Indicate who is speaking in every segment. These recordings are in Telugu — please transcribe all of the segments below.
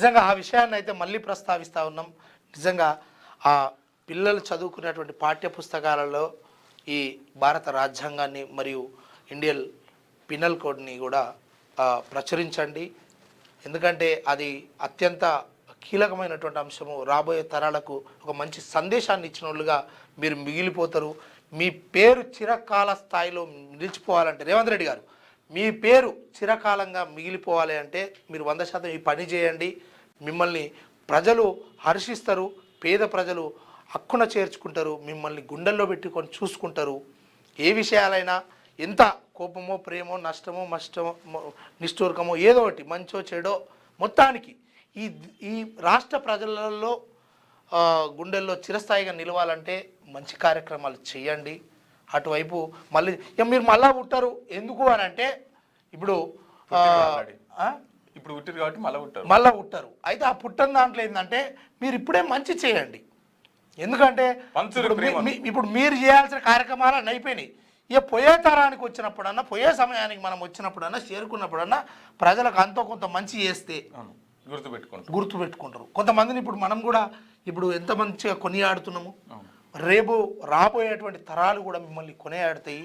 Speaker 1: నిజంగా ఆ విషయాన్ని అయితే మళ్ళీ ప్రస్తావిస్తూ ఉన్నాం. నిజంగా ఆ పిల్లలు చదువుకునేటువంటి పాఠ్య పుస్తకాలలో ఈ భారత రాజ్యాంగాన్ని మరియు ఇండియన్ పినల్ కోడ్ని కూడా ప్రచురించండి. ఎందుకంటే అది అత్యంత కీలకమైనటువంటి అంశము. రాబోయే తరాలకు ఒక మంచి సందేశాన్ని ఇచ్చిన వాళ్ళుగా మీరు మిగిలిపోతారు. మీ పేరు చిరకాల స్థాయిలో నిలిచిపోవాలంటే రేవంత్ రెడ్డి గారు మీ పేరు చిరకాలంగా మిగిలిపోవాలి అంటే మీరు 100% ఈ పని చేయండి. మిమ్మల్ని ప్రజలు హర్షిస్తారు. పేద ప్రజలు హక్కున చేర్చుకుంటారు. మిమ్మల్ని గుండెల్లో పెట్టుకొని చూసుకుంటారు. ఏ విషయాలైనా ఎంత కోపమో ప్రేమో నష్టమో నిష్ఠూరకమో ఏదో ఒకటి మంచో చెడో మొత్తానికి ఈ ఈ రాష్ట్ర ప్రజలలో గుండెల్లో చిరస్థాయిగా నిలవాలంటే మంచి కార్యక్రమాలు చేయండి. అటువైపు మళ్ళీ మీరు మళ్ళా పుట్టారు ఎందుకు అని అంటే ఇప్పుడు
Speaker 2: పుట్టారు కాబట్టి
Speaker 1: మళ్ళా పుట్టారు. అయితే ఆ పుట్టని దాంట్లో ఏంటంటే మీరు ఇప్పుడే మంచి చేయండి. ఎందుకంటే ఇప్పుడు మీరు చేయాల్సిన కార్యక్రమాలు అయిపోయినాయి. ఇక పోయే తరానికి వచ్చినప్పుడన్నా పోయే సమయానికి మనం వచ్చినప్పుడన్నా చేరుకున్నప్పుడన్నా ప్రజలకు అంతో కొంత మంచి చేస్తే గుర్తుపెట్టుకుంటారు. కొంతమందిని ఇప్పుడు మనం కూడా ఇప్పుడు ఎంత మంచిగా కొనియాడుతున్నాము. రేపు రాబోయేటువంటి తరాలు కూడా మిమ్మల్ని కొనియాడుతాయి.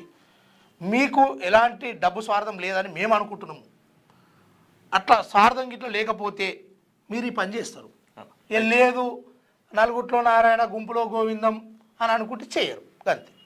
Speaker 1: మీకు ఎలాంటి డబ్బు స్వార్థం లేదని మేము అనుకుంటున్నాము. అట్లా స్వార్థం గిట్లా లేకపోతే మీరు ఈ పని చేస్తారు. లేదు నలుగుట్లో నారాయణ గుంపులో గోవిందం అని అనుకుంటే చేయరు అంతే.